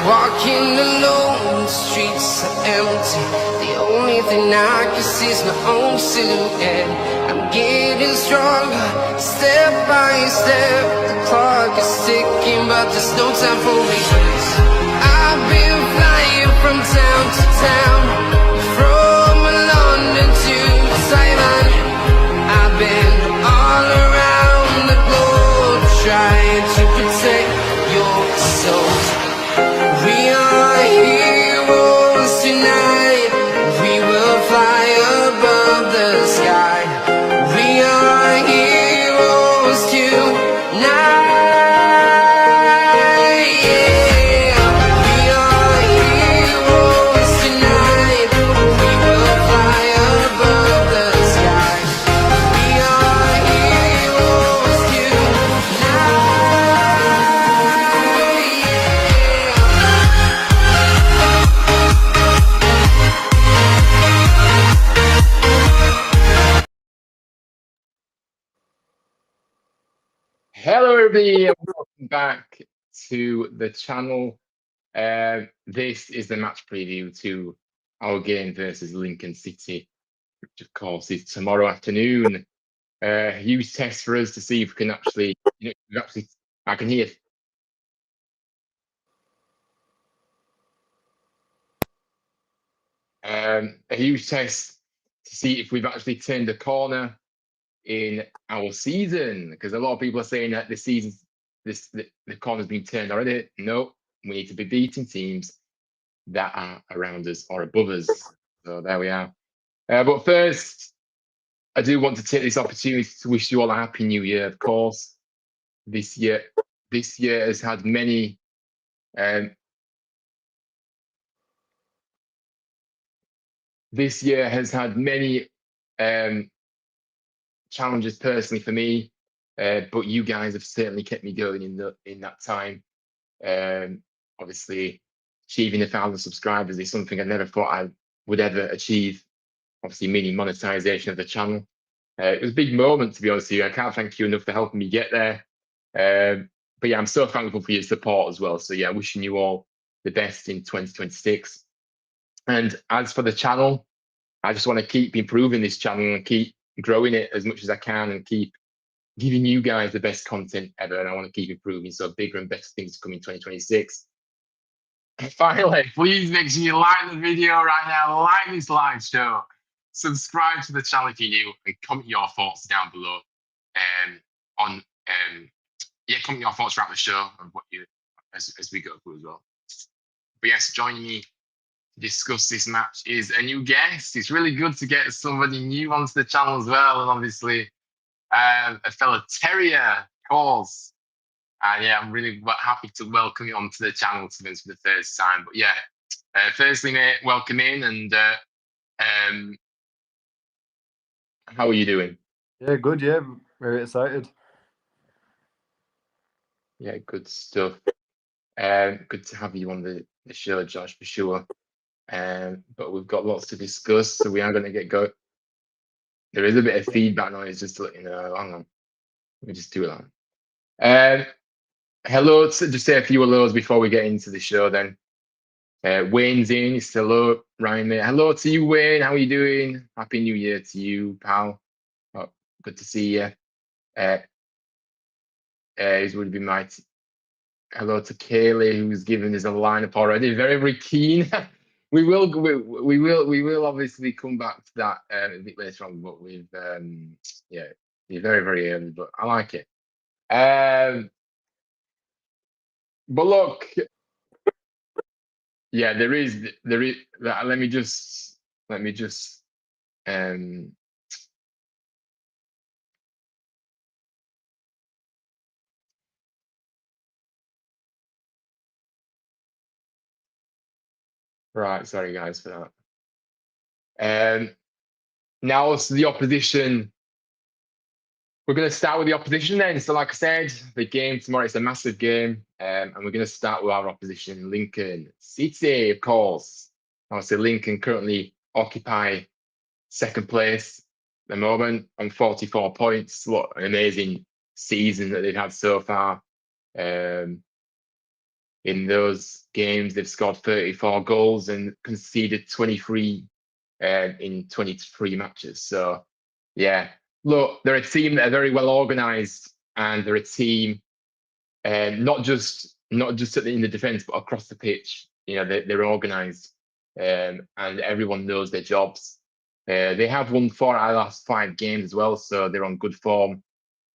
Walking alone, the streets are empty. The only thing I can see is my own silhouette. I'm getting stronger, step by step. The clock is ticking, but there's no time for me. I've been flying from town to town, from London to Taiwan. I've been all around the globe, trying to protect your soul. We are heroes tonight. We will fly above the sky. We are heroes tonight. Yeah. We are heroes tonight. We will fly above the sky. We are heroes tonight. Hello, everybody, and welcome back to the channel. This is the match preview to our game versus Lincoln City, which of course is tomorrow afternoon. Huge test for us to see if we can actually, I can hear. A huge test to see if we've actually turned a corner in our season, because a lot of people are saying that the corner's been turned already. No, we need to be beating teams that are around us or above us. So there we are. But first, I do want to take this opportunity to wish you all a happy new year. Of course, this year has had many challenges personally for me, but you guys have certainly kept me going in that time. Obviously, achieving 1,000 subscribers is something I never thought I would ever achieve. Obviously, meaning monetization of the channel. It was a big moment, to be honest with you. I can't thank you enough for helping me get there. But yeah, I'm so thankful for your support as well. So yeah, wishing you all the best in 2026. And as for the channel, I just want to keep improving this channel and keep growing it as much as I can and keep giving you guys the best content ever. And I want to keep improving, so bigger and better things to come in 2026. And finally, please make sure you like the video right now, like this live show, subscribe to the channel if you're new, and comment your thoughts down below. Comment your thoughts throughout the show and what you as we go through as well. But yes, joining me to discuss this match is a new guest. It's really good to get somebody new onto the channel as well, and obviously a fellow Terrier, of course. And yeah, I'm really happy to welcome you onto the channel for the first time. But yeah, firstly, mate, welcome in. And how are you doing? Yeah, good. Yeah, very excited. Yeah, good stuff. Good to have you on the show, Josh, for sure. But we've got lots to discuss, so we are going to get going. There is a bit of feedback noise, just to let you know. Hang on, let me just do that. Hello, just say a few hellos before we get into the show. Then Wayne's in. It's hello, Ryan, mate. Hello to you, Wayne. How are you doing? Happy New Year to you, pal. Oh, good to see you. It would be my hello to Kaylee, who's given us a lineup already. Very, very keen. we will obviously come back to that a bit later on, but we've yeah, very, very early, but I like it. But look, yeah, there is. Let me just. Right, sorry guys for that. Now, so the opposition. We're going to start with the opposition then. So, like I said, the game tomorrow is a massive game, and we're going to start with our opposition, Lincoln City, of course. Obviously, Lincoln currently occupy second place at the moment on 44 points. What an amazing season that they've had so far. In those games, they've scored 34 goals and conceded 23 in 23 matches. So, yeah, look, they're a team that are very well organised, and they're a team not just in the defence, but across the pitch. You know, they're organised, and everyone knows their jobs. They have won 4 out of the last 5 games as well, so they're on good form.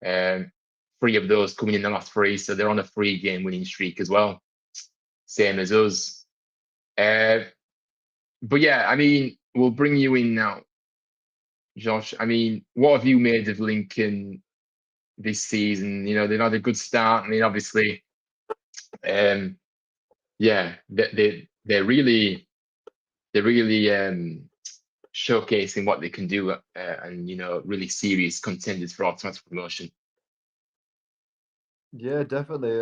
3 of those coming in the last 3, so they're on a 3-game winning streak as well, same as us. But yeah, I mean, we'll bring you in now, Josh. I mean, what have you made of Lincoln this season? You know, they've had a good start. I mean, obviously, yeah, they're really showcasing what they can do, and really serious contenders for automatic promotion. Yeah, definitely.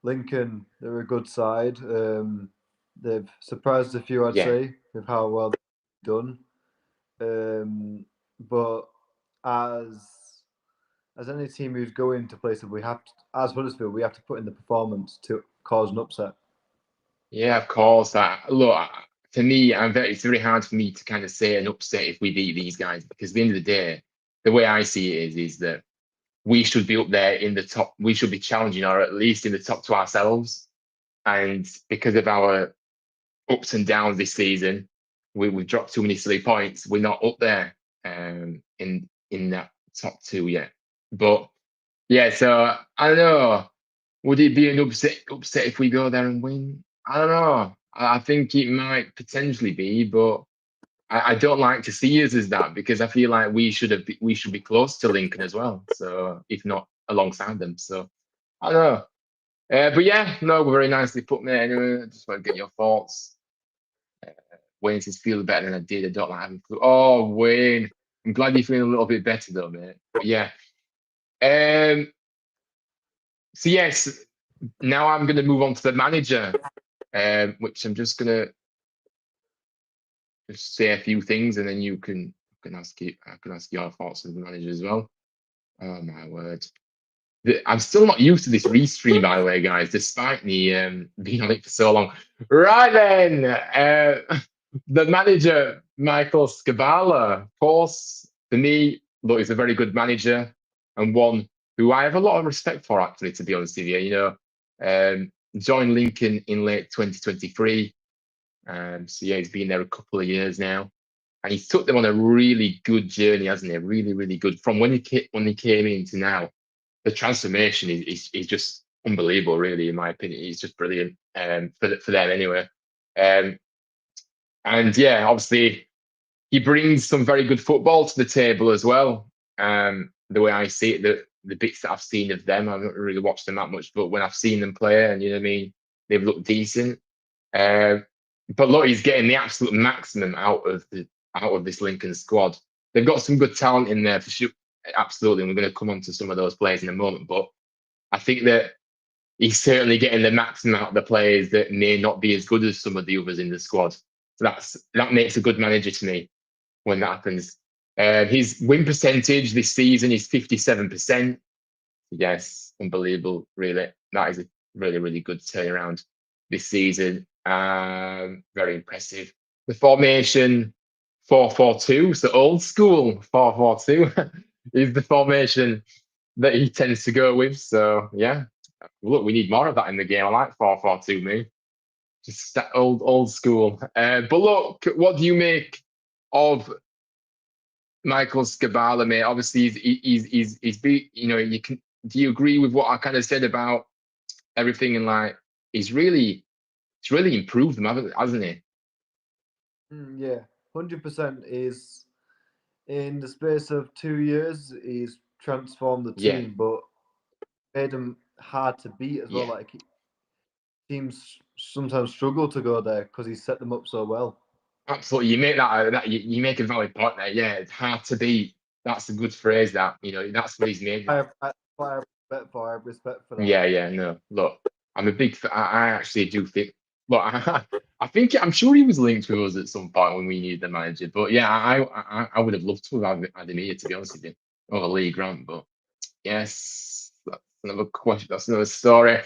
Lincoln, they're a good side. They've surprised a few, I'd Yeah, say, with how well they've done. But as any team who's going to places, we have to, as Huddersfield, we have to put in the performance to cause an upset. yeah, of course. Look, to me, it's very hard for me to kind of say an upset if we beat these guys, because at the end of the day, the way I see it is that we should be up there in the top. We should be challenging, or at least in the top to ourselves. And because of our ups and downs this season, we've dropped too many silly points. We're not up there in that top 2 yet. But yeah, so I don't know. Would it be an upset if we go there and win? I don't know. I think it might potentially be, but I don't like to see us as that, because I feel like we should be close to Lincoln as well. So if not alongside them, so I don't know. But yeah, no, very nicely put, mate. Anyway, I just want to get your thoughts. Wayne says feeling better than I did. I don't like having flu. Oh, Wayne, I'm glad you're feeling a little bit better though, mate. But yeah. So yes, now I'm going to move on to the manager, which I'm just going to just say a few things, and then I can ask your thoughts on the manager as well. Oh my word. I'm still not used to this restream, by the way, guys, despite me being on it for so long. Right then, the manager, Michael Scabala, of course, for me, look, he's a very good manager, and one who I have a lot of respect for, actually, to be honest with you. Joined Lincoln in late 2023. So yeah, he's been there a couple of years now, and he's took them on a really good journey, hasn't he? Really, really good. From when he came in to now, the transformation is just unbelievable, really, in my opinion. He's just brilliant, for them anyway. Um, and yeah, obviously he brings some very good football to the table as well. The way I see it, the bits that I've seen of them, I've not really watched them that much, but when I've seen them play, and you know what I mean, they've looked decent. But look, he's getting the absolute maximum out of this Lincoln squad. They've got some good talent in there for sure, absolutely. And we're going to come on to some of those players in a moment, but I think that he's certainly getting the maximum out of the players that may not be as good as some of the others in the squad. So that makes a good manager to me when that happens. His win percentage this season is 57%. Yes, unbelievable, really. That is a really, really good turnaround this season. Very impressive. The formation 4-4-2, so old school 4-4-2 is the formation that he tends to go with. So yeah, look, we need more of that in the game. I like 4-4-2, me. Just that old school. But look, what do you make of Michael Scabala, mate? Obviously, he's be, you can. Do you agree with what I kind of said about everything? And like, he's really improved them, hasn't he? Yeah, 100% is in the space of 2 years, he's transformed the Yeah, team, but made them hard to beat as well. yeah, Like teams sometimes struggle to go there because he set them up so well. absolutely. You make you make a valid point there. Yeah, it's hard to beat. That's a good phrase. That's what he's made. I have respect for that. Yeah, yeah, no. Look, I'm a big. I actually do think. Look, I think I'm sure he was linked with us at some point when we needed the manager. But yeah, I would have loved to have had him here, to be honest with you, over Lee Grant. But yes, that's another question. That's another story.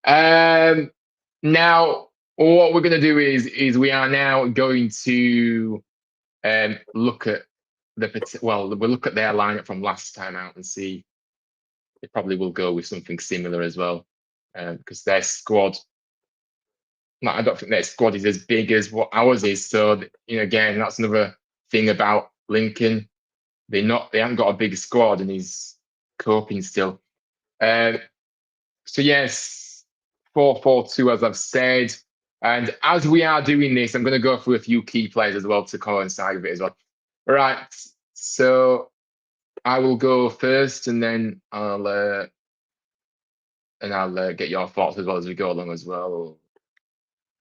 Now, what we're going to do is we are now going to look at we'll look at their lineup from last time out and see. They probably will go with something similar as well, because their squad. No, I don't think their squad is as big as what ours is. So, again, that's another thing about Lincoln. They haven't got a big squad, and he's coping still. So yes, 4-4-2, as I've said. And as we are doing this, I'm going to go through a few key players as well to coincide with it as well. All right. So I will go first, and then I'll get your thoughts as well as we go along as well.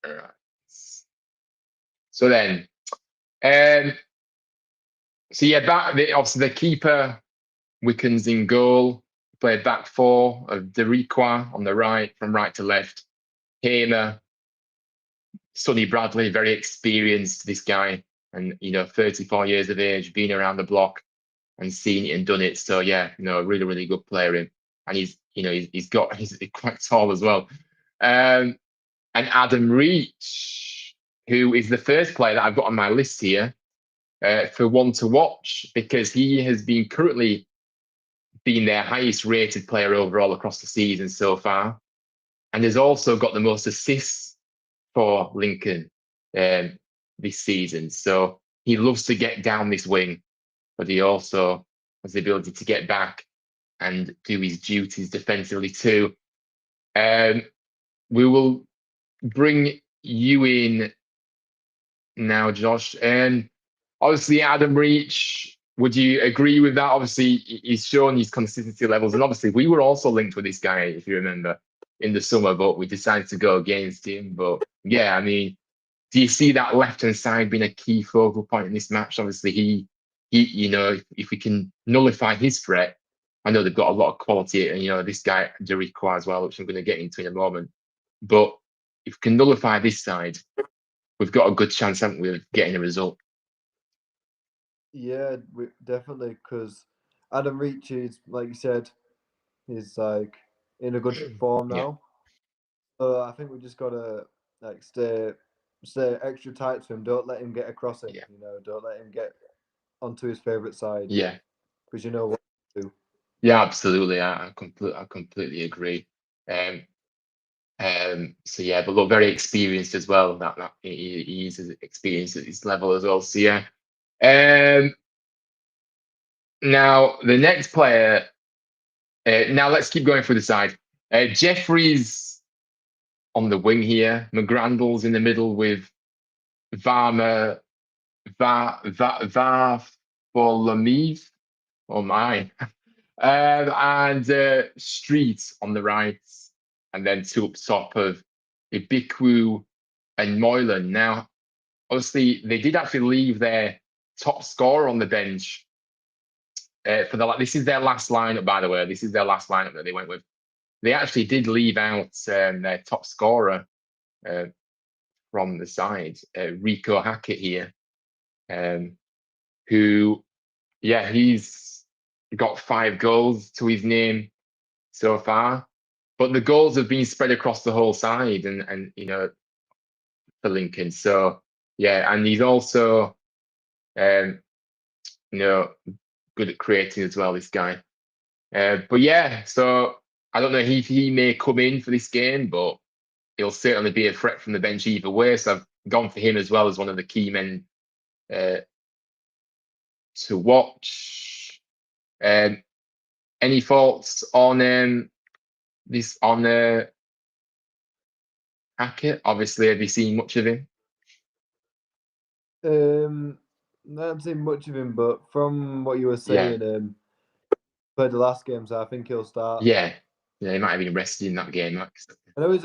All right. So then, so yeah, obviously the keeper, Wickens in goal, played back four of Deriqua on the right, from right to left. Hamer, Sonny Bradley, very experienced, this guy, and 34 years of age, been around the block and seen it and done it. So yeah, really, really good player in, and he's quite tall as well. And Adam Reach, who is the first player that I've got on my list here for one to watch, because he has currently been their highest rated player overall across the season so far, and has also got the most assists for Lincoln this season. So he loves to get down this wing, but he also has the ability to get back and do his duties defensively too. We will bring you in now, Josh. And obviously, Adam Reach, would you agree with that? Obviously, he's shown his consistency levels. And obviously, we were also linked with this guy, if you remember, in the summer, but we decided to go against him. But yeah, I mean, do you see that left-hand side being a key focal point in this match? Obviously, he if we can nullify his threat, I know they've got a lot of quality, and this guy Deriqua as well, which I'm going to get into in a moment. But if we can nullify this side, we've got a good chance, haven't we, of getting a result? Yeah, definitely, because Adam Reach is, like you said, is like in a good form Yeah. now. So I think we just gotta like stay extra tight to him. Don't let him get across him. Yeah. Don't let him get onto his favorite side. Yeah. Because you know what to do. Yeah, absolutely. I completely agree. So yeah, but look, very experienced as well. That he's experienced at this level as well. So yeah. Now the next player. Now let's keep going through the side. Jeffries on the wing here. McGrandles in the middle with Varma Varfolomeev. Oh my. And Street on the right, and then two up top of Ibiku and Moylan. Now, obviously, they did actually leave their top scorer on the bench for this is their last lineup, by the way. This is their last lineup that they went with. They actually did leave out their top scorer from the side, Rico Hackett here, who, yeah, he's got 5 goals to his name so far, but the goals have been spread across the whole side, and for Lincoln. So yeah, and he's also um, good at creating as well, this guy. But yeah, so I don't know if he may come in for this game, but he'll certainly be a threat from the bench either way. So I've gone for him as well as one of the key men to watch. Any thoughts on this on Hackett? Obviously, have you seen much of him? I haven't seen much of him, but from what you were Yeah, saying, played the last game, so I think he'll start. yeah, yeah. He might have been rested in that game. I know he's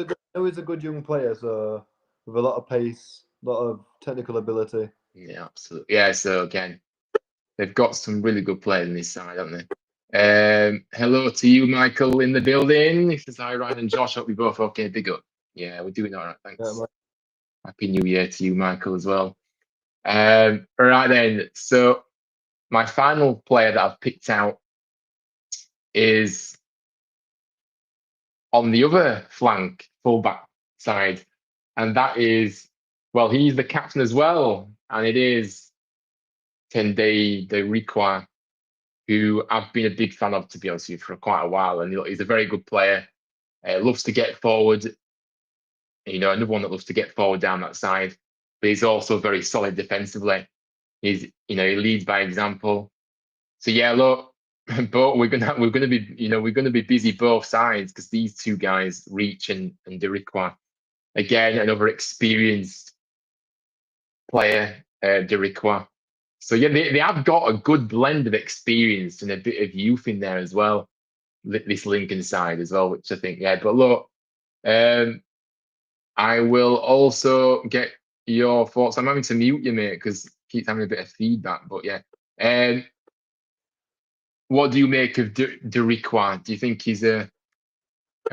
a good young player, so with a lot of pace, a lot of technical ability. Yeah, absolutely. Yeah. So again, they've got some really good players on this side, haven't they? Hello to you, Michael, in the building. This is hi, Ryan and Josh. Hope we both okay. Big up. Yeah, we're doing all right. Thanks. Happy New Year to you, Michael, as well. All right then. So my final player that I've picked out is on the other flank, fullback side, and that is, well, he's the captain as well, and it is Tendai Derikwa, who I've been a big fan of, to be honest with you, for quite a while, and he's a very good player. Loves to get forward. Another one that loves to get forward down that side, but he's also very solid defensively. He leads by example. So yeah, look, but we're gonna be busy both sides, because these two guys, Reach and Derikwa, again another experienced player, Derikwa. So yeah, they have got a good blend of experience and a bit of youth in there as well. This Lincoln side as well, which I think, yeah. But look, I will also get your thoughts. I'm having to mute you, mate, because it keeps having a bit of feedback. But yeah, what do you make of Derikwa? Do you think he's a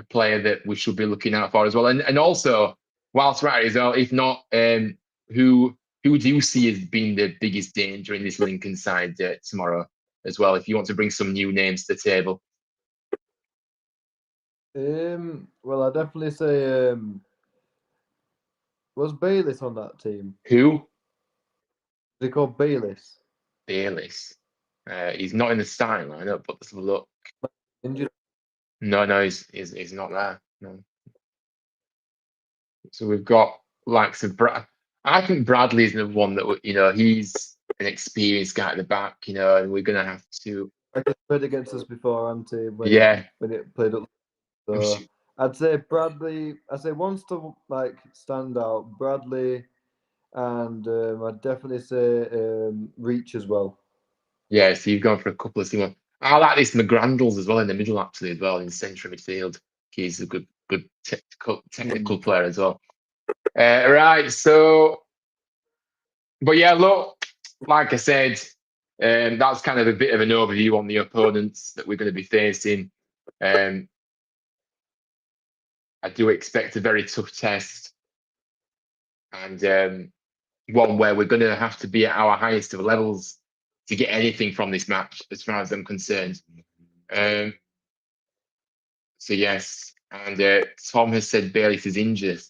player that we should be looking out for as well? And also, whilst we're at it as well, if not, who do you see as being the biggest danger in this Lincoln side tomorrow as well? If you want to bring some new names to the table. Well, I definitely say was Bayliss on that team? Who? They called Bayliss. Bayliss. He's not in the starting lineup, but let's have a look. Injured. No, he's not there. No. So we've got likes of Brad. I think Bradley's the one that he's an experienced guy at the back, and we're gonna have to. I guess played against us before, Ante, when it played up. So I'd say Bradley. I say wants to stand out. Bradley, and I'd definitely say Reach as well. Yeah, so you've gone for a couple of similar. I like this McGrandles as well in the middle, actually, as well in central midfield. He's a good technical player as well. Right, so, but yeah, look, like I said, that's kind of a bit of an overview on the opponents that we're going to be facing. I do expect a very tough test, and one where we're going to have to be at our highest of levels to get anything from this match, as far as I'm concerned. So yes, and Tom has said Bayliss is injured.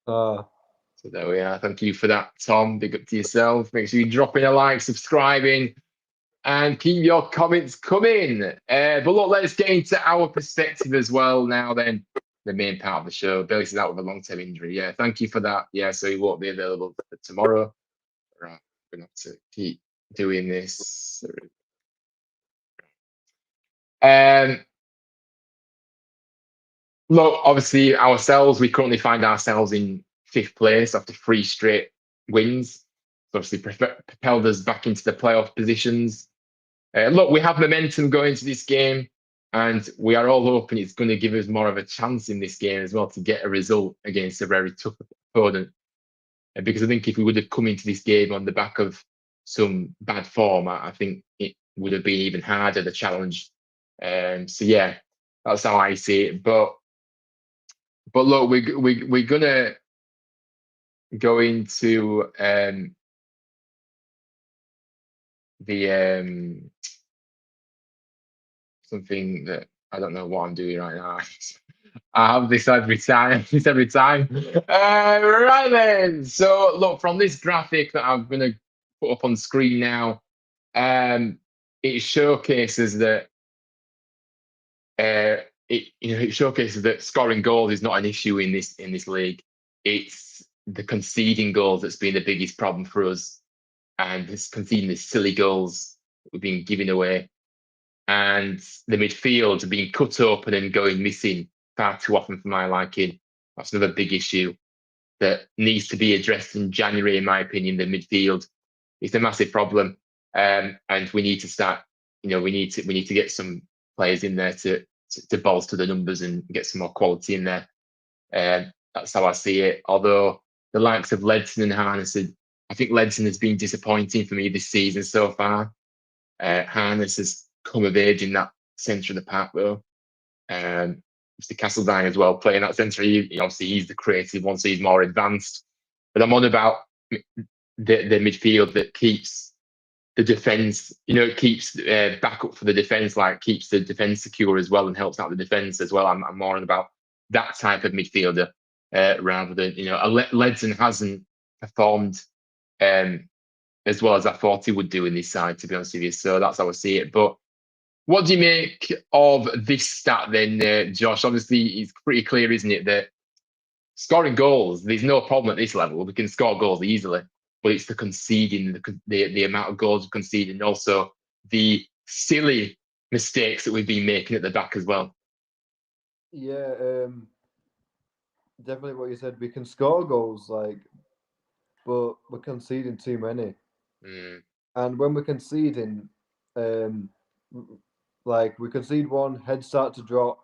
So there we are. Thank you for that, Tom. Big up to yourself. Make sure you drop in a like, subscribing, and keep your comments coming. But look, let's get into our perspective as well now. Then the main part of the show. Bayliss is out with a long-term injury. Yeah, thank you for that. Yeah, so he won't be available for tomorrow. Right, we're going to have to keep doing this. Look, obviously, we currently find ourselves in 5th place after 3 straight wins. So obviously, propelled us back into the playoff positions. Look, we have momentum going into this game, and we are all hoping it's going to give us more of a chance in this game as well to get a result against a very tough opponent. Because I think if we would have come into this game on the back of some bad form, I think it would have been even harder, the challenge. So yeah, that's how I see it. But look, we're gonna go into the something that I don't know what I'm doing right now. I have this every time. Right then. So look, from this graphic that I'm gonna put up on screen now, it showcases that it showcases that scoring goals is not an issue in this league. It's the conceding goals that's been the biggest problem for us, and it's conceding the silly goals that we've been giving away, and the midfield being cut open and going missing far too often for my liking. That's another big issue that needs to be addressed in January, in my opinion. The midfield is a massive problem, and we need to start. We need to get some players in there to bolster the numbers and get some more quality in there. That's how I see it. Although the likes of Ledson and Harness, I think Ledson has been disappointing for me this season so far. Harness has come of age in that centre of the park, though. Mr. Castledine as well, playing that centre. Obviously, he's the creative one, so he's more advanced. But I'm on about the midfield that keeps the defense. It keeps backup for the defense, like keeps the defense secure as well, and helps out the defense as well. I'm more on about that type of midfielder rather than Ledson hasn't performed as well as I thought he would do in this side, to be honest with you. So that's how I see it. But what do you make of this stat then, Josh? Obviously, it's pretty clear, isn't it, that scoring goals, there's no problem at this level. We can score goals easily, but it's the conceding, the amount of goals we're conceding, and also the silly mistakes that we've been making at the back as well. Yeah, definitely what you said. We can score goals, but we're conceding too many. And when we're conceding, we concede one, heads start to drop,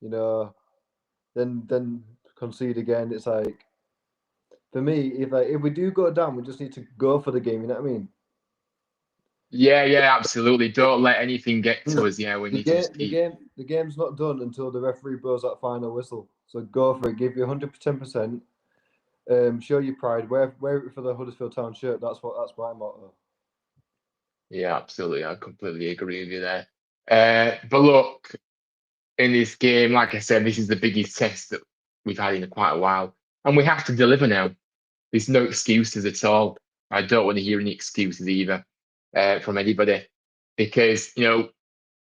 then concede again. It's like, for me, if we do go down, we just need to go for the game. You know what I mean? Yeah, absolutely. Don't let anything get to us. Yeah, we need to just keep. The game's not done until the referee blows that final whistle. So go for it. Give you 110%. Show your pride. Wear it for the Huddersfield Town shirt. That's my motto. Yeah, absolutely. I completely agree with you there. But look, in this game, like I said, this is the biggest test that we've had in quite a while, and we have to deliver now. There's no excuses at all. I don't want to hear any excuses either from anybody, because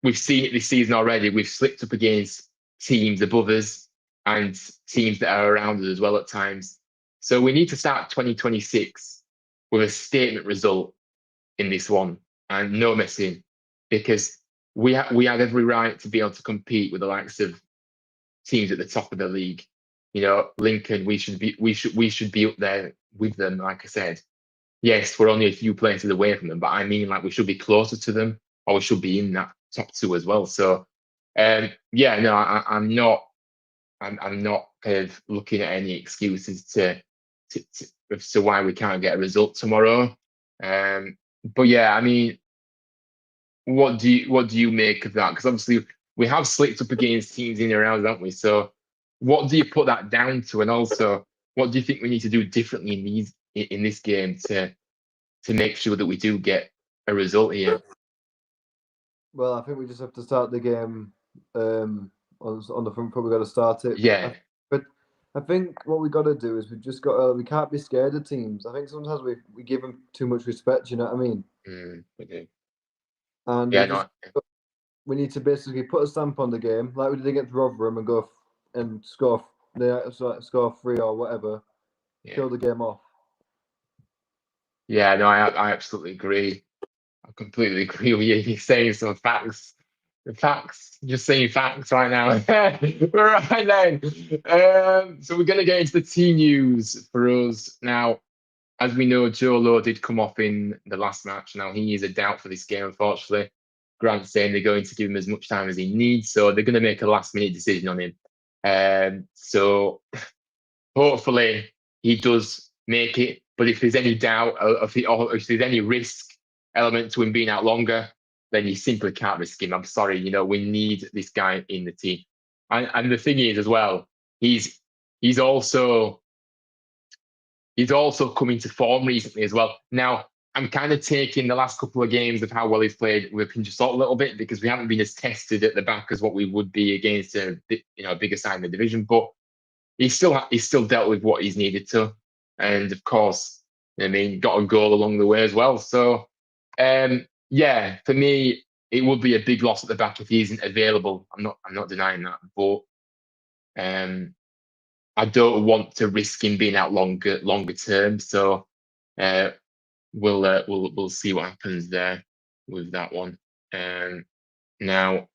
we've seen it this season already. We've slipped up against teams above us and teams that are around us as well at times. So we need to start 2026 with a statement result in this one and no messing, because we have every right to be able to compete with the likes of teams at the top of the league. Lincoln, we should be up there with them. Like I said, yes, we're only a few places away from them, but I mean, like, we should be closer to them, or we should be in that top two as well. So, I'm not kind of looking at any excuses to why we can't get a result tomorrow. But yeah, I mean, what do you make of that? Because obviously we have slipped up against teams in and around, haven't we? So what do you put that down to? And also, what do you think we need to do differently in this game to make sure that we do get a result here? Well, I think we just have to start the game on the front foot. We've got to start it. Yeah. But I think what we got to do is we can't be scared of teams. I think sometimes we give them too much respect. You know what I mean? We do. And we need to basically put a stamp on the game, like we did against Rotherham, and go and score 3 or whatever. Yeah. Kill the game off. Yeah, no, I absolutely agree. I completely agree with you. You're saying some facts. Just saying facts right now. Right then. So we're going to get into the team news for us. Now, as we know, Joe Lowe did come off in the last match. Now, he is a doubt for this game, unfortunately. Grant's saying they're going to give him as much time as he needs, so they're going to make a last-minute decision on him. So hopefully he does make it. But if there's any doubt, or if there's any risk element to him being out longer, then you simply can't risk him. I'm sorry, we need this guy in the team. And the thing is as well, he's also come into form recently as well. Now, I'm kind of taking the last couple of games of how well he's played with a pinch of salt a little bit, because we haven't been as tested at the back as what we would be against a bigger side in the division. But he's still dealt with what he's needed to, and of course, got a goal along the way as well. So, for me, it would be a big loss at the back if he isn't available. I'm not denying that, but I don't want to risk him being out longer term. So, we'll see what happens there with that one. Now,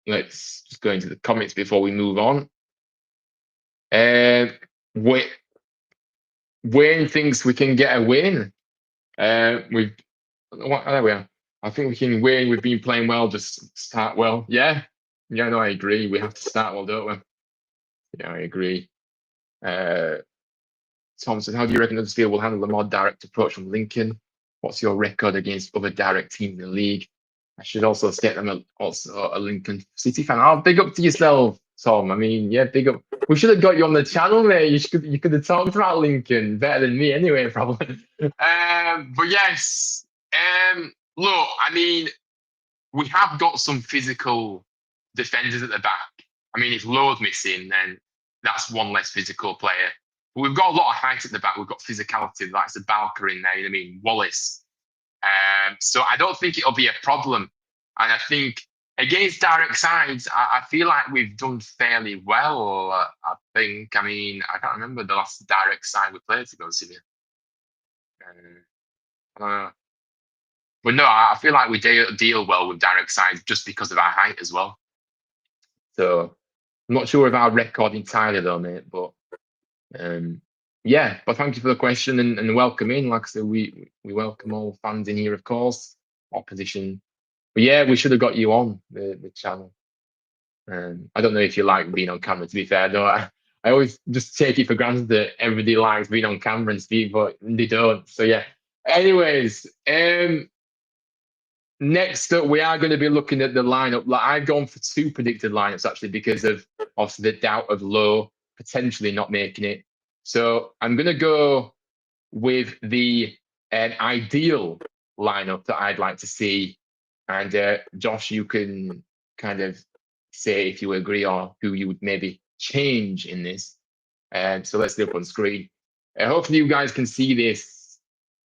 let's just go into the comments before we move on. Wayne thinks we can get a win. There we are. I think we can win. We've been playing well. Just start well. Yeah. No, I agree. We have to start well, don't we? Yeah, I agree. Tom said, how do you reckon Huddersfield will handle the more direct approach from Lincoln? What's your record against other direct teams in the league? I should also state I'm also a Lincoln City fan. Oh, big up to yourself, Tom. I mean, yeah, big up. We should have got you on the channel, mate. You could have talked about Lincoln better than me anyway, probably. But yes, Look, I mean, we have got some physical defenders at the back. I mean, if Lowe's missing, then that's one less physical player. But we've got a lot of height at the back. We've got physicality. Like the Balker in there. You know what I mean? Wallace. So I don't think it'll be a problem. And I think against direct sides, I feel like we've done fairly well. I think. I mean, I can't remember the last direct side we played, to be honest with you. But no, I feel like we deal well with direct sides just because of our height as well. So I'm not sure of our record entirely though, mate. But yeah, but thank you for the question and welcome in. Like I said, we welcome all fans in here, of course. Opposition. But yeah, we should have got you on the channel. I don't know if you like being on camera, to be fair, though. I always just take it for granted that everybody likes being on camera and speak, but they don't. So yeah. Anyways, next up, we are going to be looking at the lineup. Like I've gone for 2 predicted lineups actually because of obviously the doubt of Lowe potentially not making it. So I'm going to go with the ideal lineup that I'd like to see. And Josh, you can kind of say if you agree or who you would maybe change in this. So let's look on screen. Hopefully you guys can see this.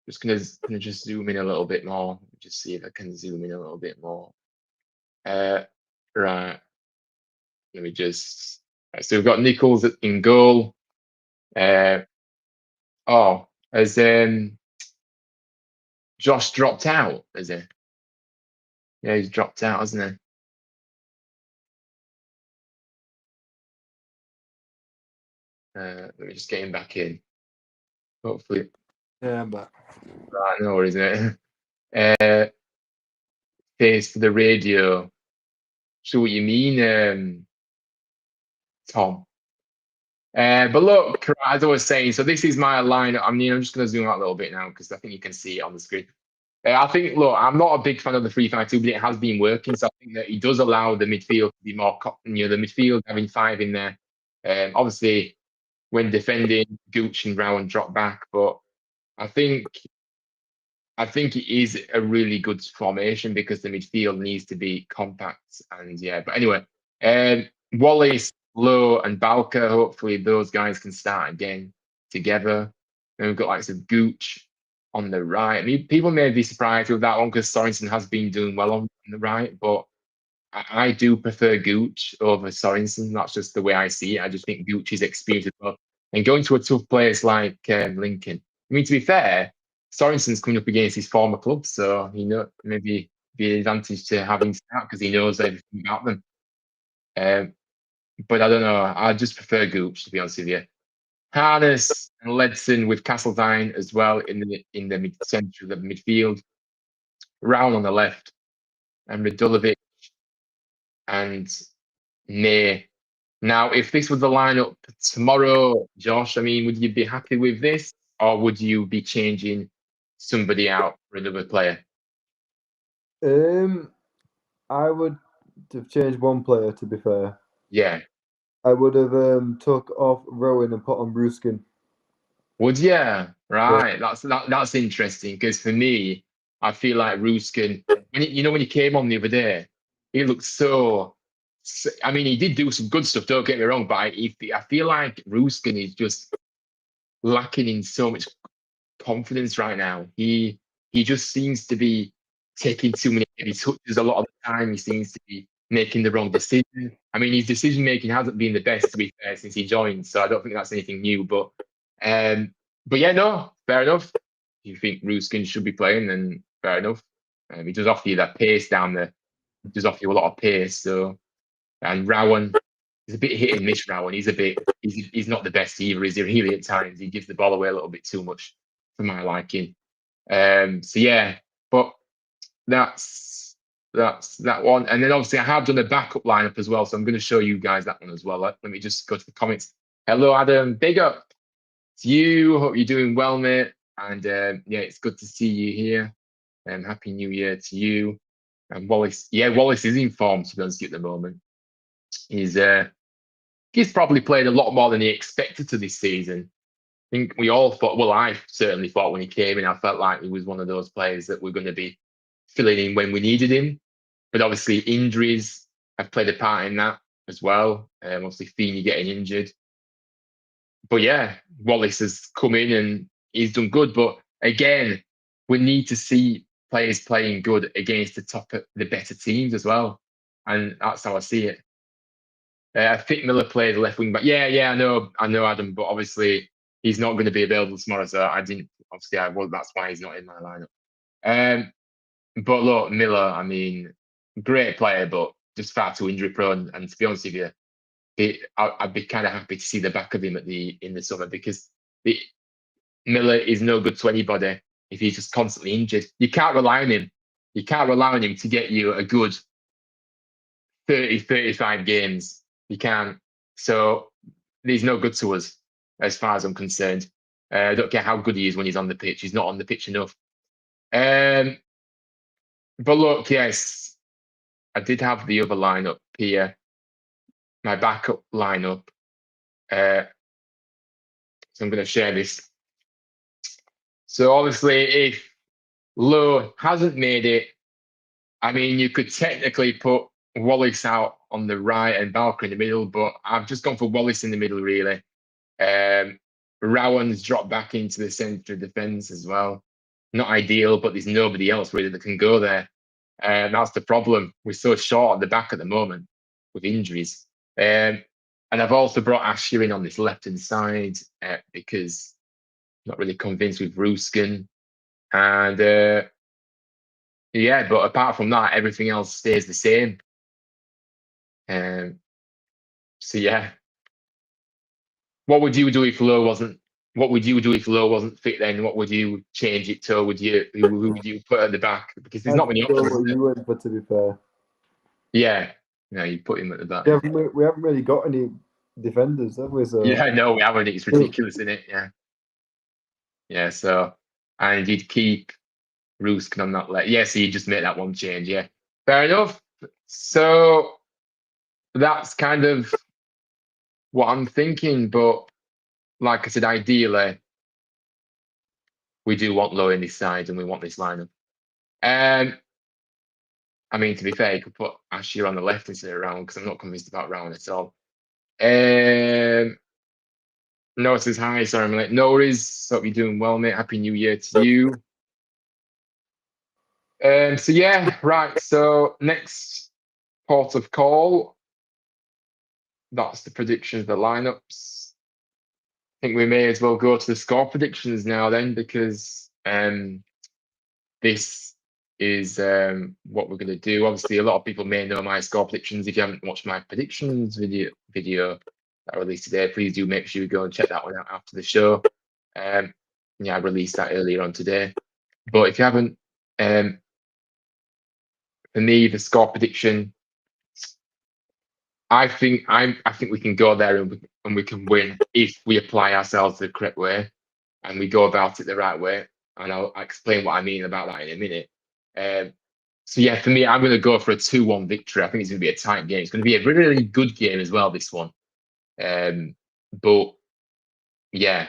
Just gonna just zoom in a little bit more. Just see if I can zoom in a little bit more. Right. Let me just. So we've got Nichols in goal. Has Josh dropped out? Is he? Yeah, he's dropped out, hasn't he? Let me just get him back in. Hopefully. Yeah, I'm back. Right, no worries, mate. Face for the radio. So what you mean, Tom? But look, as I was saying, so this is my lineup. I mean, I'm just going to zoom out a little bit now because I think you can see it on the screen. I think, look, I'm not a big fan of the 3-5-2, but it has been working. So I think that it does allow the midfield to be more, the midfield having 5 in there. Obviously, when defending, Gooch and Rowan drop back, but I think it is a really good formation because the midfield needs to be compact. And yeah, but anyway, Wallace, Lowe, and Balker, hopefully those guys can start again together. And we've got like some Gooch on the right. I mean, people may be surprised with that one because Sorensen has been doing well on the right, but I do prefer Gooch over Sorensen. That's just the way I see it. I just think Gooch is experienced as well. And going to a tough place like Lincoln. I mean, to be fair, Sorensen's coming up against his former club, so maybe be an advantage to having start because he knows everything about them. But I don't know. I just prefer Gooch, to be honest with you. Harness and Ledson with Castledine as well in the centre of the midfield. Round on the left, and Radulovic and May. Now, if this was the lineup tomorrow, Josh, I mean, would you be happy with this, or would you be changing somebody out for another player? I would have changed one player, to be fair. Yeah. I would have took off Rowan and put on Ruskin. Would you? Right. Yeah. That's interesting because for me, I feel like Ruskin, when he came on the other day, he looked so. I mean, he did do some good stuff. Don't get me wrong, but I feel like Ruskin is just lacking in so much confidence right now. He just seems to be taking too many heavy touches a lot of the time. He seems to be making the wrong decision. I mean, his decision making hasn't been the best, to be fair, since he joined. So I don't think that's anything new. But yeah, no, fair enough. If you think Ruskin should be playing, then fair enough. He does offer you that pace down there. He does offer you a lot of pace. So, and Rowan is a bit hit and miss. Rowan, he's not the best either. Is he really at times? He gives the ball away a little bit too much for my liking. So yeah, but that's that one. And then obviously I have done a backup lineup as well. So I'm going to show you guys that one as well. Let me just go to the comments. Hello, Adam. Big up to you. Hope you're doing well, mate. And yeah, it's good to see you here. And Happy New Year to you. And Wallace, yeah, Wallace is in form, to be honest, at the moment. He's probably played a lot more than he expected to this season. think we all thought, well, I certainly thought when he came in, I felt like he was one of those players that were going to be filling in when we needed him. But obviously, injuries have played a part in that as well. Obviously, Feeney getting injured. But yeah, Wallace has come in and he's done good. But again, we need to see players playing good against the better teams as well. And that's how I see it. I think Miller played left wing back. Yeah, I know, Adam, but obviously he's not going to be available tomorrow. So I didn't. Obviously, I was. That's why he's not in my lineup. But look, Miller. I mean, great player, but just far too injury prone. And to be honest with you, I'd be kind of happy to see the back of him in the summer because Miller is no good to anybody if he's just constantly injured. You can't rely on him. You can't rely on him to get you a good 30, 35 games. You can't. So he's no good to us as far as I'm concerned. I don't care how good he is when he's on the pitch. He's not on the pitch enough. But look, yes, I did have the other lineup here. My backup lineup. So I'm going to share this. So obviously, if Lowe hasn't made it, I mean, you could technically put Wallace out on the right and Balker in the middle, but I've just gone for Wallace in the middle, really. Rowan's dropped back into the centre of defence as well. Not ideal, but there's nobody else really that can go there. And that's the problem. We're so short at the back at the moment with injuries. And I've also brought Asher in on this left-hand side because I'm not really convinced with Ruskin. And yeah, but apart from that, everything else stays the same. So yeah. What would you do if Lowe wasn't? What would you do if Lowe wasn't fit? Then what would you change it to? Who would you put at the back? Because there's not many options. What you went for, to be fair. Yeah, no, you put him at the back. We haven't really got any defenders, have we? So. Yeah, no, we haven't. It's ridiculous, isn't it? Yeah. So, and you'd keep Ruskin on that left. Yeah, so you just make that one change. Yeah, fair enough. So that's kind of what I'm thinking. But like I said, ideally, we do want Lowe in this side and we want this lineup. I mean, to be fair, you could put Asher on the left instead of Rowan because I'm not convinced about Rowan at all. Noah says hi. Sorry, I'm late. No worries. Hope you're doing well, mate. Happy New Year to you. So yeah, right. So next port of call. That's the predictions, the lineups. I think we may as well go to the score predictions now then, because this is what we're going to do. Obviously, a lot of people may know my score predictions. If you haven't watched my predictions video that I released today, please do make sure you go and check that one out after the show. Yeah, I released that earlier on today. But if you haven't, for me, the score prediction, I think we can go there and we can win if we apply ourselves the correct way and we go about it the right way. And I'll explain what I mean about that in a minute. So yeah, for me, I'm going to go for a 2-1 victory. I think it's going to be a tight game. It's going to be a really, really good game as well, this one. But yeah,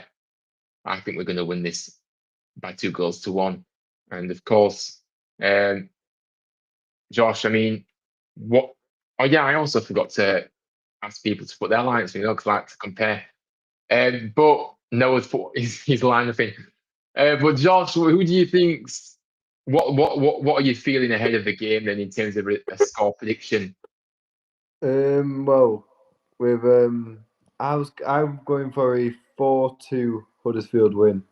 I think we're going to win this by 2-1. And of course, Josh, I mean, what? Oh yeah, I also forgot to ask people to put their lines, because I like to compare. But Noah's put his line of thing. But Josh, who do you think's? What are you feeling ahead of the game then in terms of a score prediction? Well, with I'm going for a 4-2 Huddersfield win.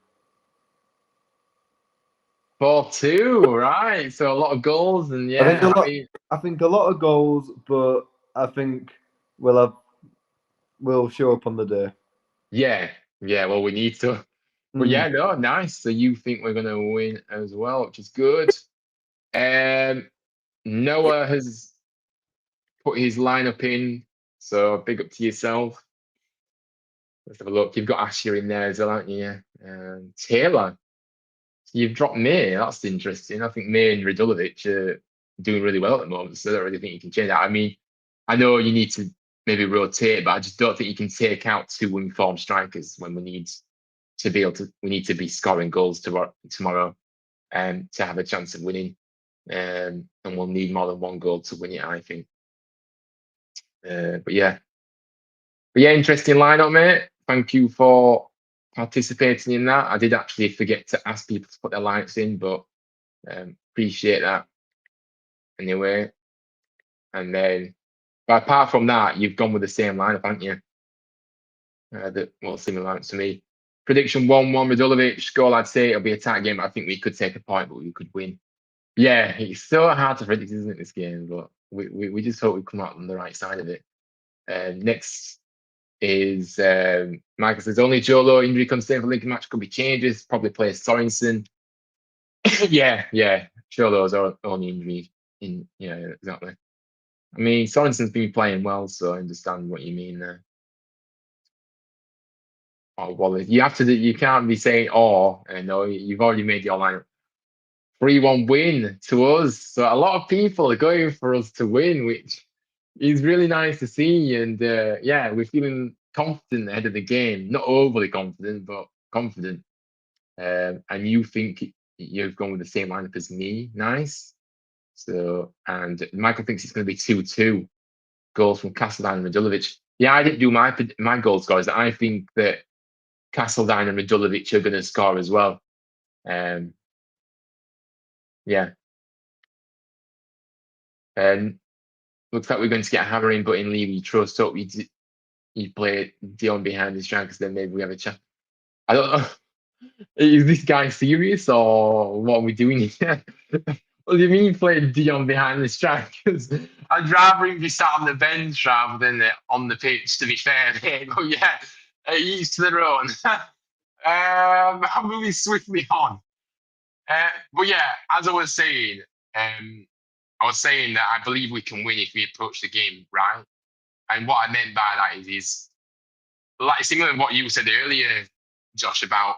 4-2, right? So a lot of goals, and yeah, I think a lot of goals, but I think we'll show up on the day. Yeah. Well, we need to. But yeah, no, nice. So you think we're gonna win as well, which is good. Noah has put his lineup in, so big up to yourself. Let's have a look. You've got Asher in there as well, haven't you? And Taylor. So you've dropped May. That's interesting. I think May and Radulovic are doing really well at the moment, so I don't really think you can change that. I mean, I know you need to maybe rotate, but I just don't think you can take out 2 informed strikers when we need to be able to. We need to be scoring goals tomorrow, to have a chance of winning. And we'll need more than one goal to win it, I think. But yeah, interesting lineup, mate. Thank you for participating in that. I did actually forget to ask people to put their lineups in, but appreciate that anyway. And then, but apart from that, you've gone with the same lineup, haven't you? Similar lineup to me. Prediction 1-1 Radulovic. Goal, I'd say it'll be a tight game. I think we could take a point, but we could win. Yeah, it's so hard to predict, isn't it, this game? But we just hope we come out on the right side of it. Next is Michael says only Jolo injury concern for Lincoln match, could be changes. Probably play Sorensen. yeah, Jolo's our only injury. Yeah, exactly. I mean, Sorensen's been playing well, so I understand what you mean there. Oh, Wallace, you have to. You can't be saying no. You've already made your lineup. 3-1 win to us. So a lot of people are going for us to win, which is really nice to see. And yeah, we're feeling confident ahead of the game. Not overly confident, but confident. And you think you've gone with the same lineup as me. Nice. So, and Michael thinks it's going to be 2-2 goals from Castledine and Radulovic. Yeah, I didn't do my goal scores. I think that Castledine and Radulovic are going to score as well. Yeah. And looks like we're going to get a hammering, but in League we trust. Hope you play Dion behind the strikers, then maybe we have a chat. I don't know. Is this guy serious or what are we doing here? What do you mean playing Dion behind the strikers? I'd rather him be sat on the bench rather than on the pitch, to be fair. But yeah, each to their own. I'm moving swiftly on. But yeah, as I was saying, I was saying that I believe we can win if we approach the game right. And what I meant by that is like similar to what you said earlier, Josh, about,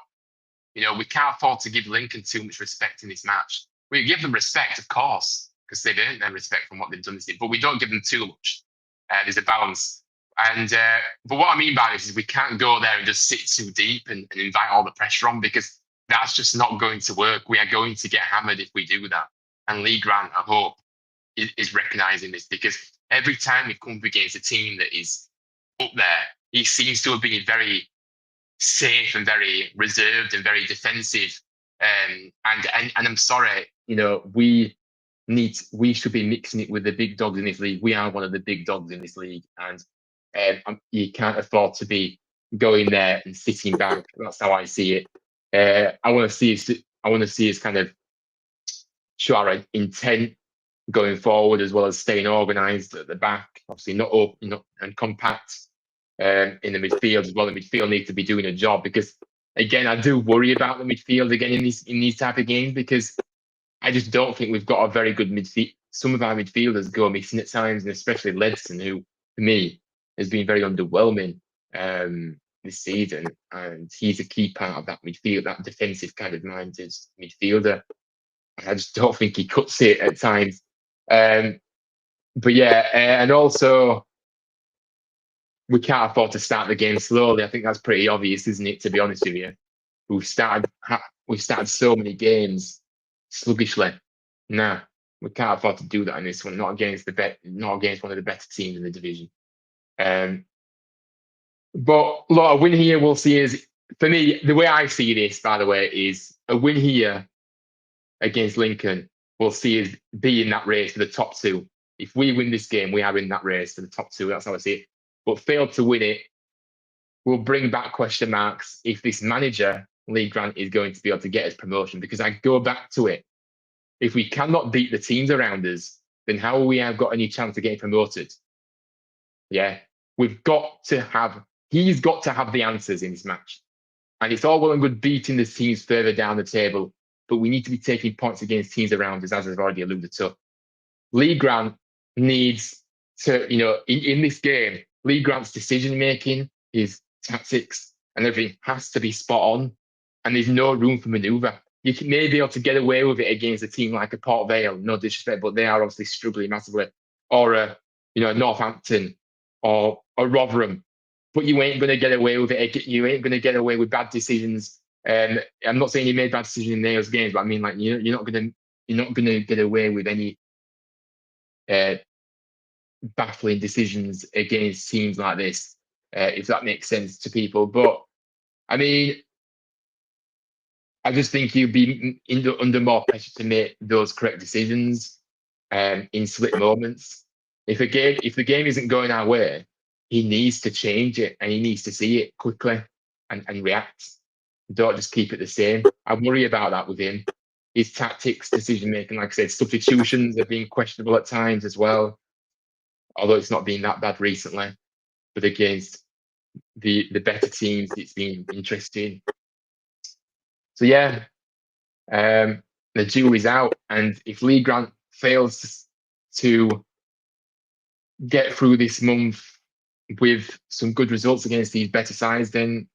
we can't afford to give Lincoln too much respect in this match. We give them respect, of course, because they've earned their respect from what they've done this year, but we don't give them too much. There's a balance. And but what I mean by this is we can't go there and just sit too deep and invite all the pressure on, because that's just not going to work. We are going to get hammered if we do that. And Lee Grant, I hope, is recognizing this, because every time we come up against a team that is up there, he seems to have been very safe and very reserved and very defensive. And I'm sorry, we should be mixing it with the big dogs in this league. We are one of the big dogs in this league, and you can't afford to be going there and sitting back. That's how I see it. I want to see us kind of show our intent going forward, as well as staying organised at the back. Obviously, not open, and compact in the midfield as well. The midfield needs to be doing a job, because again, I do worry about the midfield again in these type of games, because I just don't think we've got a very good midfield. Some of our midfielders go missing at times, and especially Ledson, who for me has been very underwhelming this season, and he's a key part of that midfield, that defensive kind of minded midfielder. I just don't think he cuts it at times. But yeah, and also we can't afford to start the game slowly. I think that's pretty obvious, isn't it? To be honest with you, we've started so many games sluggishly. No, we can't afford to do that in this one. Not against one of the better teams in the division. But look, a win here we'll see is, for me, the way I see this, by the way, is a win here against Lincoln we'll see us be in that race for the top two. If we win this game, we are in that race for the top two. That's how I see it. But fail to win it, we'll bring back question marks if this manager, Lee Grant, is going to be able to get us promotion. Because I go back to it. If we cannot beat the teams around us, then how will we have got any chance of getting promoted? Yeah, he's got to have the answers in this match. And it's all well and good beating the teams further down the table, but we need to be taking points against teams around us, as I've already alluded to. Lee Grant needs to, in this game, Lee Grant's decision-making, his tactics and everything has to be spot on. And there's no room for manoeuvre. You may be able to get away with it against a team like a Port Vale, no disrespect, but they are obviously struggling massively. Or a Northampton or a Rotherham. but you ain't going to get away with it. You ain't going to get away with bad decisions. I'm not saying he made bad decisions in those games, but I mean, like, you're not going to get away with any baffling decisions against teams like this, if that makes sense to people. But I mean, I just think you'd be under more pressure to make those correct decisions in split moments. If the game isn't going our way, he needs to change it, and he needs to see it quickly and react. Don't just keep it the same. I worry about that with him. His tactics, decision making, like I said, substitutions have been questionable at times as well. Although it's not been that bad recently, but against the better teams, it's been interesting. So yeah, the jury's out, and if Lee Grant fails to get through this month with some good results against these better sides, then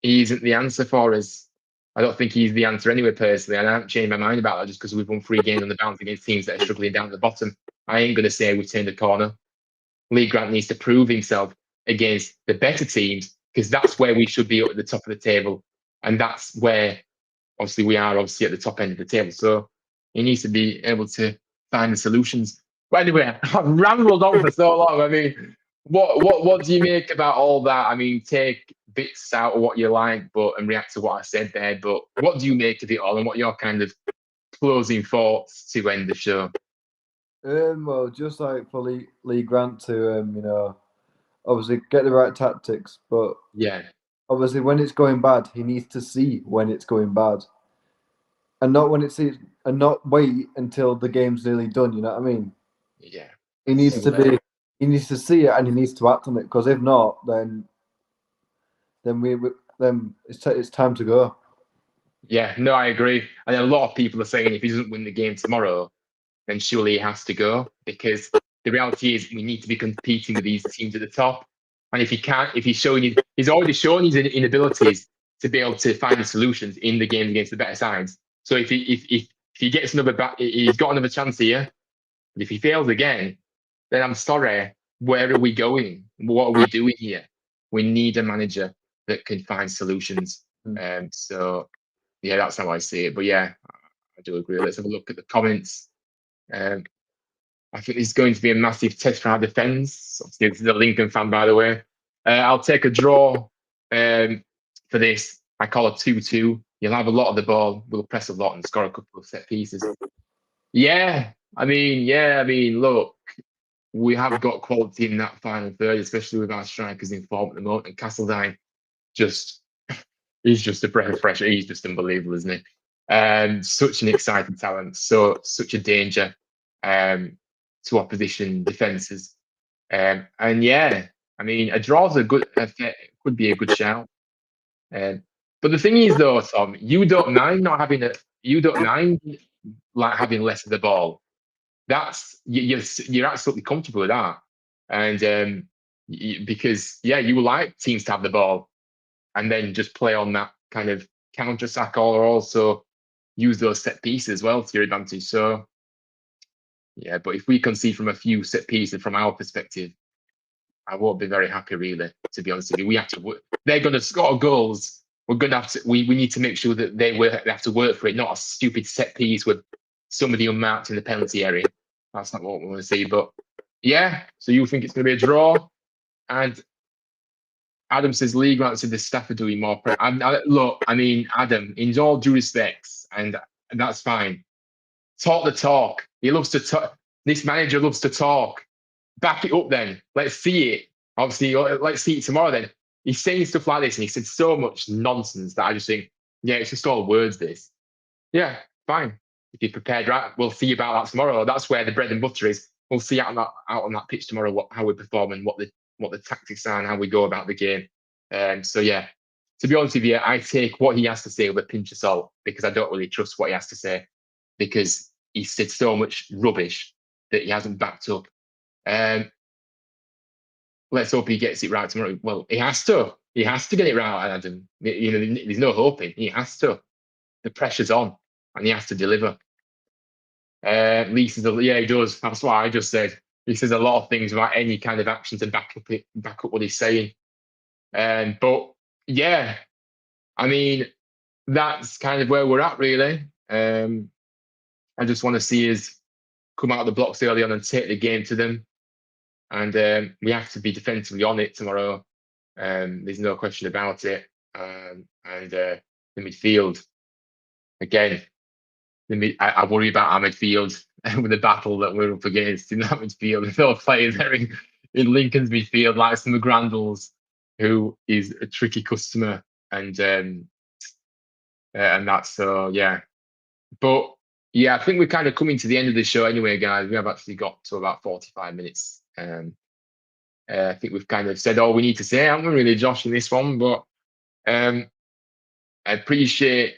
he isn't the answer for us. I don't think he's the answer anyway, personally, and I haven't changed my mind about that just because we've won 3 games on the bounce against teams that are struggling down at the bottom. I ain't going to say we've turned the corner. Lee Grant needs to prove himself against the better teams, because that's where we should be at the top of the table, and that's where obviously we are at the top end of the table. So he needs to be able to find the solutions. But anyway, I've rambled on for so long. I mean, what do you make about all that? I mean, take bits out of what you like, and react to what I said there. But what do you make of it all, and what are your kind of closing thoughts to end the show? Well, just like for Lee Grant to obviously get the right tactics, but yeah, obviously when it's going bad, he needs to see when it's going bad, and not when it's and not wait until the game's nearly done. You know what I mean? Yeah. He needs he needs to see it, and he needs to act on it. Because if not, then it's time to go. Yeah, no, I agree. And a lot of people are saying if he doesn't win the game tomorrow, then surely he has to go, because the reality is we need to be competing with these teams at the top. And if he can't, if he's already shown his inabilities to be able to find the solutions in the games against the better sides. So if he gets he's got another chance here. But if he fails again, then I'm sorry. Where are we going? What are we doing here? We need a manager that can find solutions. So yeah, that's how I see it. But yeah, I do agree. Let's have a look at the comments. I think this is going to be a massive test for our defence. Obviously, this is a Lincoln fan, by the way. I'll take a draw for this. I call it 2-2. You'll have a lot of the ball. We'll press a lot and score a couple of set pieces. Yeah, I mean, look, we have got quality in that final third, especially with our strikers in form at the moment. And Castledine, he's just a breath of fresh air. He's just unbelievable, isn't he? Such an exciting talent, such a danger to opposition defences. And yeah, I mean, a draw's could be a good shout. But the thing is, though, Tom, you don't mind like having less of the ball. That's you're absolutely comfortable with that, and because you like teams to have the ball, and then just play on that kind of counter attack, or also use those set pieces as well to your advantage. So yeah, but if we concede from a few set pieces from our perspective, I won't be very happy, really, to be honest with you. We have to. They're going to score goals. We're going to have to. We need to make sure that they have to work for it, not a stupid set piece with somebody unmarked in the penalty area. That's not what we want to see. But yeah, so you think it's going to be a draw? And Adam says Lee Grant said the staff are doing more. Look, I mean, Adam, in all due respects, and that's fine. Talk the talk. He loves to talk. This manager loves to talk. Back it up then. Let's see it. Obviously, let's see it tomorrow then. He's saying stuff like this, and he said so much nonsense that I just think, yeah, it's just all words, this. Yeah, fine. If you're prepared, right, we'll see about that tomorrow. That's where the bread and butter is. We'll see out on that pitch tomorrow how we perform and what the tactics are and how we go about the game. So yeah, to be honest with you, I take what he has to say with a pinch of salt, because I don't really trust what he has to say, because he said so much rubbish that he hasn't backed up. Let's hope he gets it right tomorrow. Well, he has to. He has to get it right, Adam. There's no hoping. He has to. The pressure's on, and he has to deliver. Lee says, yeah, he does. That's what I just said. He says a lot of things without any kind of action to back up what he's saying. But yeah, I mean, that's kind of where we're at, really. I just want to see us come out of the blocks early on and take the game to them. And we have to be defensively on it tomorrow. There's no question about it. And the midfield, again, I worry about our midfield with the battle that we're up against in that midfield. There's no players there in Lincoln's midfield, like some McGrandles, who is a tricky customer. And that's so, yeah. But yeah, I think we're kind of coming to the end of the show anyway, guys. We have actually got to about 45 minutes. I think we've kind of said all we need to say, haven't we, really, Josh, in this one? But I appreciate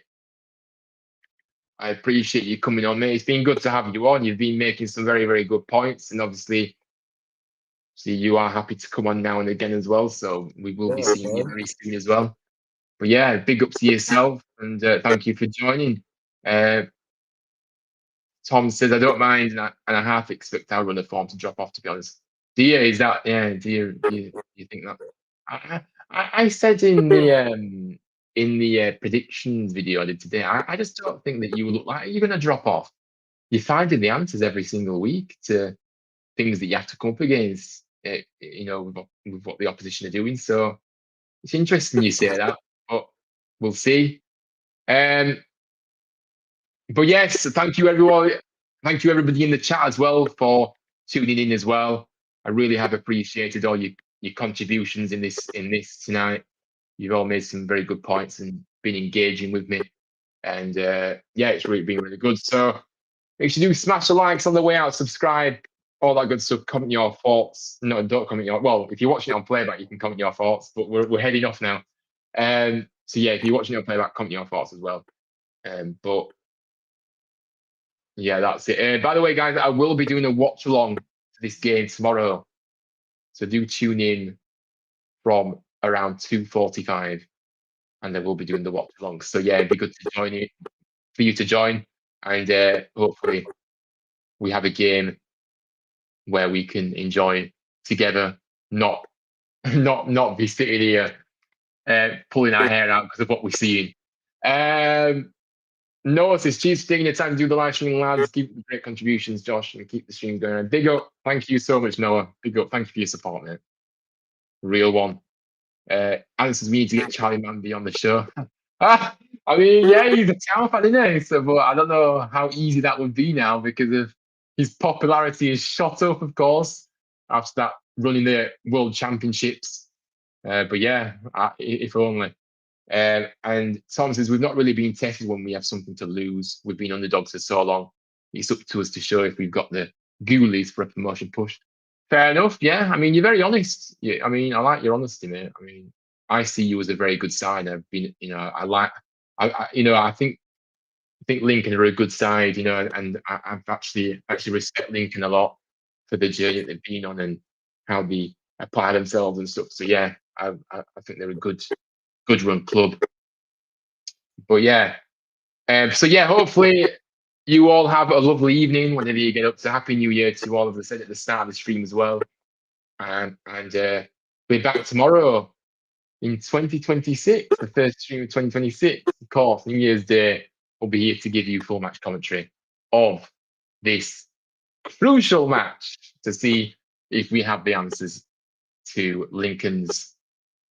you coming on, mate. It's been good to have you on. You've been making some very, very good points, and obviously, you are happy to come on now and again as well. So we will be seeing you very soon as well. But yeah, big up to yourself, and thank you for joining. Tom says, I don't mind, and I half expect our runner form to drop off, to be honest. Do you? Is that, yeah, do you think that? I said in the predictions video I did today, I just don't think that you look like you're going to drop off. You're finding the answers every single week to things that you have to come up against, with what the opposition are doing. So it's interesting you say that, but we'll see. But yes, thank you everyone. Thank you everybody in the chat as well for tuning in as well. I really have appreciated all your contributions in this tonight. You've all made some very good points and been engaging with me. And yeah, it's really been really good. So make sure you do smash the likes on the way out, subscribe, all that good stuff. Comment your thoughts. No, don't comment your, well, if you're watching it on playback, you can comment your thoughts, but we're heading off now. So yeah, if you're watching it on playback, comment your thoughts as well. But yeah, that's it. By the way, guys, I will be doing a watch along to this game tomorrow. So do tune in from around 2:45, and then we'll be doing the watch along. So yeah, it'd be good to join you, for you to join, and hopefully we have a game where we can enjoy together, not be sitting here pulling our hair out because of what we're seeing. Noah says, cheers for taking the time to do the live stream, lads. Keep the great contributions, Josh, and keep the stream going. Big up. Thank you so much, Noah. Big up. Thank you for your support, mate. Real one. Answers me to get Charlie Manby on the show. I mean, yeah, he's a town fan, isn't he? So, but I don't know how easy that would be now because of his popularity is shot up, of course, after that running the World Championships. But yeah, if only. And Tom says, we've not really been tested when we have something to lose. We've been underdogs for so long. It's up to us to show if we've got the ghoulies for a promotion push. Fair enough. Yeah. I mean, you're very honest. Yeah. I mean, I like your honesty, mate. I mean, I see you as a very good side. I've been, I think Lincoln are a good side, and I've actually respect Lincoln a lot for the journey that they've been on and how they apply themselves and stuff. So yeah, I think they're a good run club. But yeah, so yeah, hopefully you all have a lovely evening whenever you get up. So happy New Year to all, as I said at the start of the stream as well. And we're back tomorrow in 2026, the first stream of 2026. Of course, New Year's Day, we'll be here to give you full match commentary of this crucial match to see if we have the answers to Lincoln's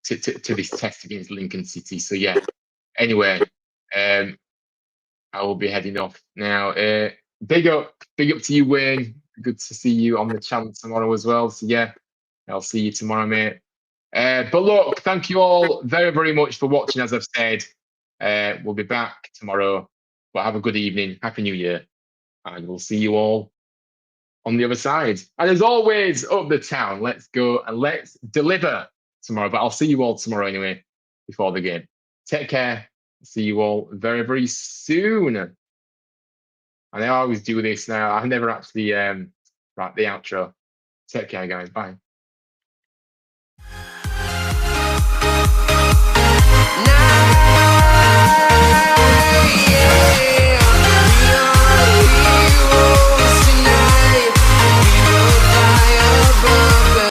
to this test against Lincoln City. So yeah. Anyway, I will be heading off now. Big up to you, Wayne. Good to see you on the channel tomorrow as well. So yeah, I'll see you tomorrow, mate. But look, thank you all very, very much for watching. As I've said, we'll be back tomorrow. But have a good evening. Happy New Year. And we'll see you all on the other side. And as always, up the town. Let's go and let's deliver tomorrow. But I'll see you all tomorrow anyway, before the game. Take care. See you all very, very soon. And I always do this now. I've never actually write the outro. Take care, guys. Bye.